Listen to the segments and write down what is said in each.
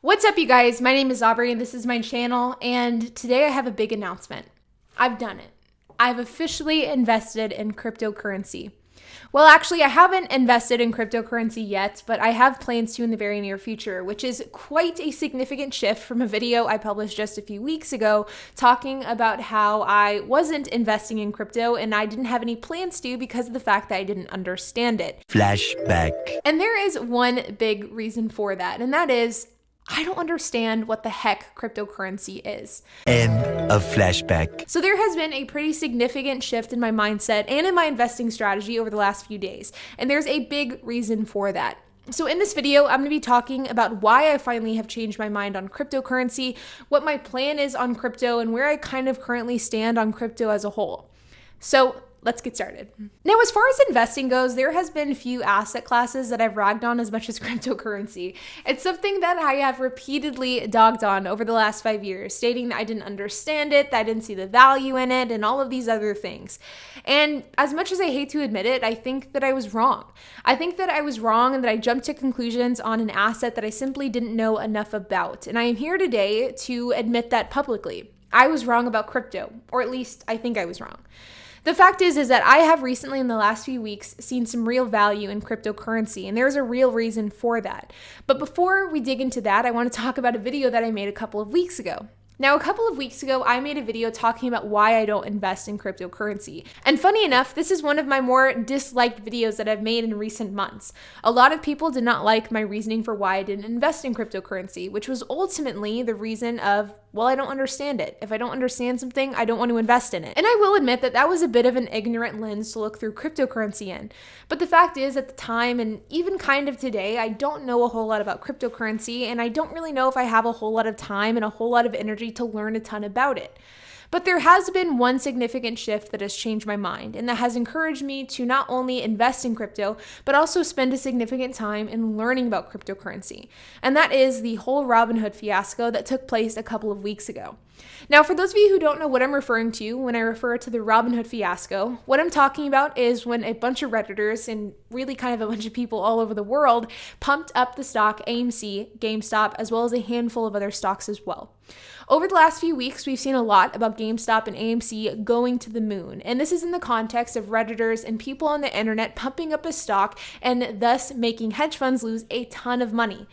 What's up, you guys? My name is Aubrey and this is my channel, and today I have a big announcement. I've done it. I've officially invested in cryptocurrency. Well, actually, I haven't invested in cryptocurrency yet, but I have plans to in the very near future, which is quite a significant shift from a video I published just a few weeks ago talking about how I wasn't investing in crypto and I didn't have any plans to because of the fact that I didn't understand it. Flashback. And there is one big reason for that, and that is I don't understand what the heck cryptocurrency is. End of flashback. So there has been a pretty significant shift in my mindset and in my investing strategy over the last few days. And there's a big reason for that. So in this video, I'm going to be talking about why I finally have changed my mind on cryptocurrency, what my plan is on crypto, and where I kind of currently stand on crypto as a whole. So let's get started. Now, as far as investing goes, there has been few asset classes that I've ragged on as much as cryptocurrency. It's something that I have repeatedly dogged on over the last 5 years, stating that I didn't understand it, that I didn't see the value in it, and all of these other things. And as much as I hate to admit it, I think that I was wrong. I think that I was wrong and that I jumped to conclusions on an asset that I simply didn't know enough about. And I am here today to admit that publicly. I was wrong about crypto, or at least I think I was wrong. The fact is that I have recently in the last few weeks seen some real value in cryptocurrency, and there's a real reason for that. But before we dig into that, I want to talk about a video that I made a couple of weeks ago. Now, a couple of weeks ago, I made a video talking about why I don't invest in cryptocurrency. And funny enough, this is one of my more disliked videos that I've made in recent months. A lot of people did not like my reasoning for why I didn't invest in cryptocurrency, which was ultimately the reason of, well, I don't understand it. If I don't understand something, I don't want to invest in it. And I will admit that that was a bit of an ignorant lens to look through cryptocurrency in. But the fact is, at the time, and even kind of today, I don't know a whole lot about cryptocurrency, and I don't really know if I have a whole lot of time and a whole lot of energy to learn a ton about it. But there has been one significant shift that has changed my mind, and that has encouraged me to not only invest in crypto, but also spend a significant time in learning about cryptocurrency. And that is the whole Robinhood fiasco that took place a couple of weeks ago. Now, for those of you who don't know what I'm referring to when I refer to the Robinhood fiasco, what I'm talking about is when a bunch of Redditors and really kind of a bunch of people all over the world pumped up the stock AMC, GameStop, as well as a handful of other stocks as well. Over the last few weeks, we've seen a lot about GameStop and AMC going to the moon. And this is in the context of Redditors and people on the internet pumping up a stock and thus making hedge funds lose a ton of money.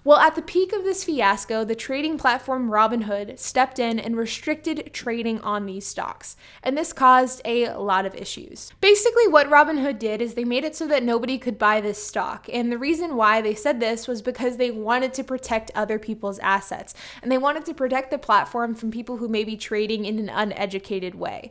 Well, at the peak of this fiasco, the trading platform Robinhood stepped in and restricted trading on these stocks. And this caused a lot of issues. Basically, what Robinhood did is they made it so that nobody could buy this stock. And the reason why they said this was because they wanted to protect other people's assets. And they wanted to protect the platform from people who may be trading in an uneducated way.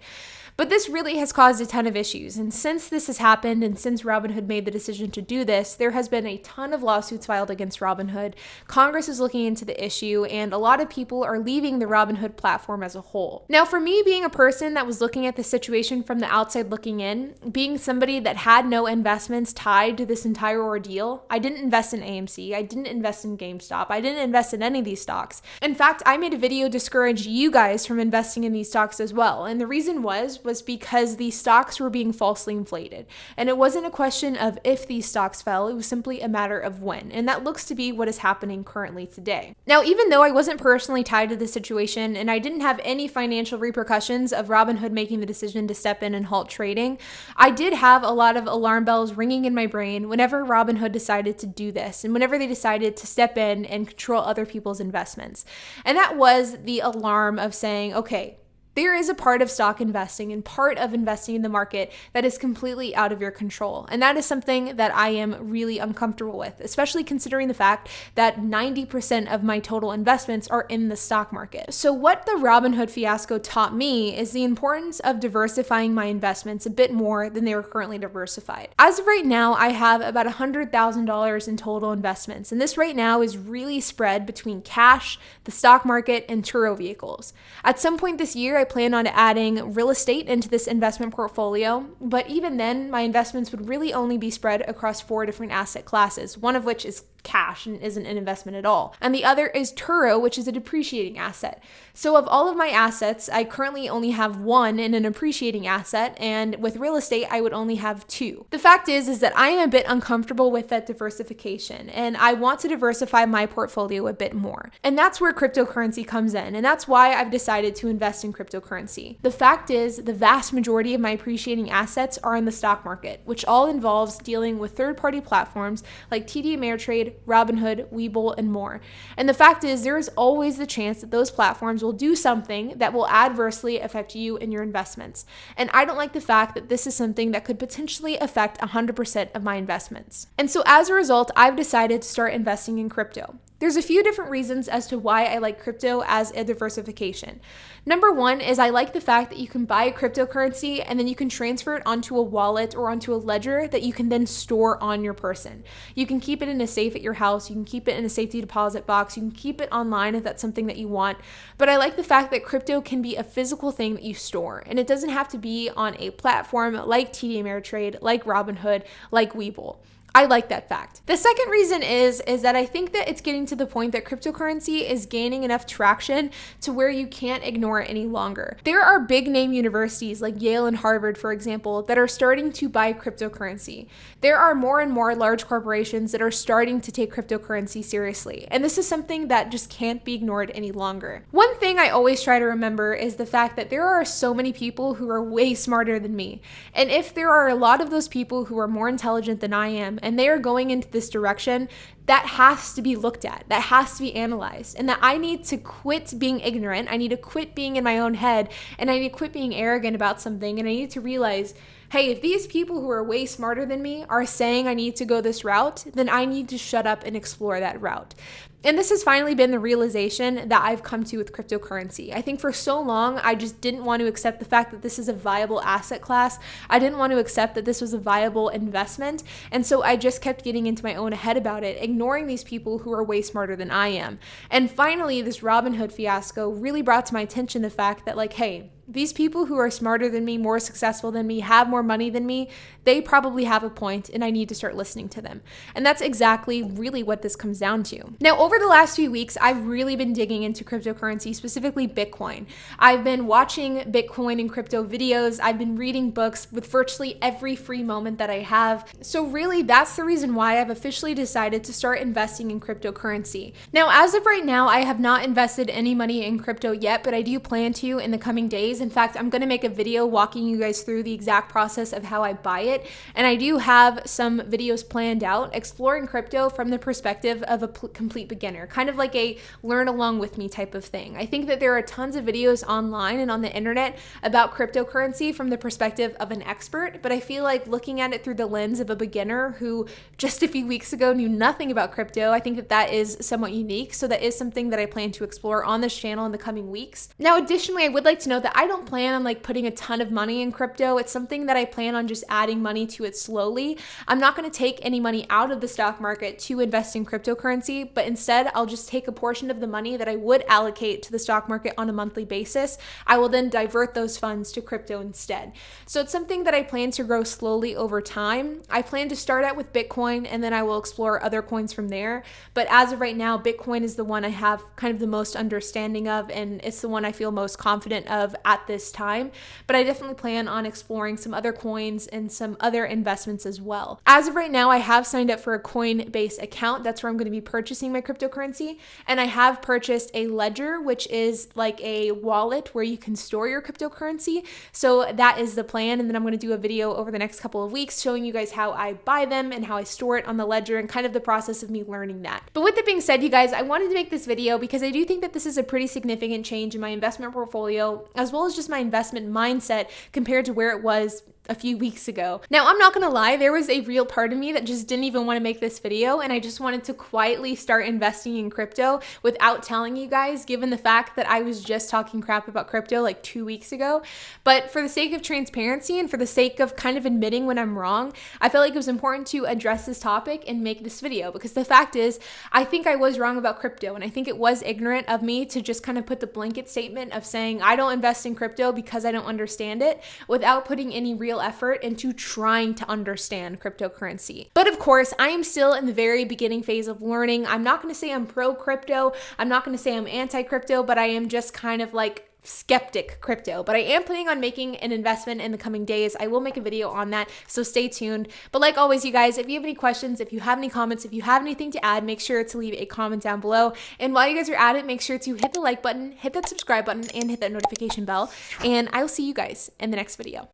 But this really has caused a ton of issues. And since this has happened and since Robinhood made the decision to do this, there has been a ton of lawsuits filed against Robinhood. Congress is looking into the issue, and a lot of people are leaving the Robinhood platform as a whole. Now, for me, being a person that was looking at the situation from the outside looking in, being somebody that had no investments tied to this entire ordeal, I didn't invest in AMC, I didn't invest in GameStop, I didn't invest in any of these stocks. In fact, I made a video discouraging you guys from investing in these stocks as well. And the reason was because these stocks were being falsely inflated. And it wasn't a question of if these stocks fell, it was simply a matter of when. And that looks to be what is happening currently today. Now, even though I wasn't personally tied to the situation and I didn't have any financial repercussions of Robinhood making the decision to step in and halt trading, I did have a lot of alarm bells ringing in my brain whenever Robinhood decided to do this and whenever they decided to step in and control other people's investments. And that was the alarm of saying, okay, there is a part of stock investing and part of investing in the market that is completely out of your control. And that is something that I am really uncomfortable with, especially considering the fact that 90% of my total investments are in the stock market. So what the Robinhood fiasco taught me is the importance of diversifying my investments a bit more than they were currently diversified. As of right now, I have about $100,000 in total investments. And this right now is really spread between cash, the stock market, and Turo vehicles. At some point this year, I plan on adding real estate into this investment portfolio, but even then, my investments would really only be spread across 4 different asset classes, one of which is cash and isn't an investment at all. And the other is Turo, which is a depreciating asset. So of all of my assets, I currently only have one in an appreciating asset, and with real estate, I would only have two. The fact is that I am a bit uncomfortable with that diversification, and I want to diversify my portfolio a bit more. And that's where cryptocurrency comes in, and that's why I've decided to invest in cryptocurrency. The fact is, the vast majority of my appreciating assets are in the stock market, which all involves dealing with third-party platforms like TD Ameritrade, Robinhood, Webull, and more. And the fact is, there is always the chance that those platforms will do something that will adversely affect you and your investments. And I don't like the fact that this is something that could potentially affect 100% of my investments. And so as a result, I've decided to start investing in crypto. There's a few different reasons as to why I like crypto as a diversification. Number one is I like the fact that you can buy a cryptocurrency and then you can transfer it onto a wallet or onto a ledger that you can then store on your person. You can keep it in a safe at your house. You can keep it in a safety deposit box. You can keep it online if that's something that you want. But I like the fact that crypto can be a physical thing that you store, and it doesn't have to be on a platform like TD Ameritrade, like Robinhood, like Webull. I like that fact. The second reason is that I think that it's getting to the point that cryptocurrency is gaining enough traction to where you can't ignore it any longer. There are big name universities like Yale and Harvard, for example, that are starting to buy cryptocurrency. There are more and more large corporations that are starting to take cryptocurrency seriously, and this is something that just can't be ignored any longer. One thing I always try to remember is the fact that there are so many people who are way smarter than me, and if there are a lot of those people who are more intelligent than I am, and they are going into this direction, that has to be looked at, that has to be analyzed, and that I need to quit being ignorant, I need to quit being in my own head, and I need to quit being arrogant about something, and I need to realize, hey, if these people who are way smarter than me are saying I need to go this route, then I need to shut up and explore that route. And this has finally been the realization that I've come to with cryptocurrency. I think for so long, I just didn't want to accept the fact that this is a viable asset class. I didn't want to accept that this was a viable investment. And so I just kept getting into my own head about it, ignoring these people who are way smarter than I am. And finally, this Robinhood fiasco really brought to my attention the fact that, like, hey, these people who are smarter than me, more successful than me, have more money than me, they probably have a point, and I need to start listening to them. And that's exactly really what this comes down to. Now, over the last few weeks, I've really been digging into cryptocurrency, specifically Bitcoin. I've been watching Bitcoin and crypto videos. I've been reading books with virtually every free moment that I have. So really, that's the reason why I've officially decided to start investing in cryptocurrency. Now, as of right now, I have not invested any money in crypto yet, but I do plan to in the coming days. In fact, I'm going to make a video walking you guys through the exact process of how I buy it. And I do have some videos planned out exploring crypto from the perspective of a complete beginner, kind of like a learn along with me type of thing. I think that there are tons of videos online and on the internet about cryptocurrency from the perspective of an expert, but I feel like looking at it through the lens of a beginner who just a few weeks ago knew nothing about crypto, I think that that is somewhat unique. So that is something that I plan to explore on this channel in the coming weeks. Now, additionally, I would like to note that I don't plan on like putting a ton of money in crypto. It's something that I plan on just adding money to it slowly. I'm not going to take any money out of the stock market to invest in cryptocurrency, but instead I'll just take a portion of the money that I would allocate to the stock market on a monthly basis. I will then divert those funds to crypto instead. So it's something that I plan to grow slowly over time. I plan to start out with Bitcoin and then I will explore other coins from there. But as of right now, Bitcoin is the one I have kind of the most understanding of, and it's the one I feel most confident of at this time. But I definitely plan on exploring some other coins and some other investments as well. As of right now, I have signed up for a Coinbase account. That's where I'm going to be purchasing my cryptocurrency. And I have purchased a ledger, which is like a wallet where you can store your cryptocurrency. So that is the plan. And then I'm going to do a video over the next couple of weeks showing you guys how I buy them and how I store it on the ledger and kind of the process of me learning that. But with that being said, you guys, I wanted to make this video because I do think that this is a pretty significant change in my investment portfolio, as well as just my investment mindset compared to where it was a few weeks ago. Now, I'm not gonna lie, there was a real part of me that just didn't even want to make this video, and I just wanted to quietly start investing in crypto without telling you guys, given the fact that I was just talking crap about crypto like 2 weeks ago. But for the sake of transparency and for the sake of kind of admitting when I'm wrong, I felt like it was important to address this topic and make this video, because the fact is, I think I was wrong about crypto, and I think it was ignorant of me to just kind of put the blanket statement of saying I don't invest in crypto because I don't understand it without putting any real real effort into trying to understand cryptocurrency. But of course, I am still in the very beginning phase of learning. I'm not going to say I'm pro crypto. I'm not going to say I'm anti crypto, but I am just kind of like skeptic crypto. But I am planning on making an investment in the coming days. I will make a video on that, so stay tuned. But like always, you guys, if you have any questions, if you have any comments, if you have anything to add, make sure to leave a comment down below. And while you guys are at it, make sure to hit the like button, hit that subscribe button, and hit that notification bell. And I will see you guys in the next video.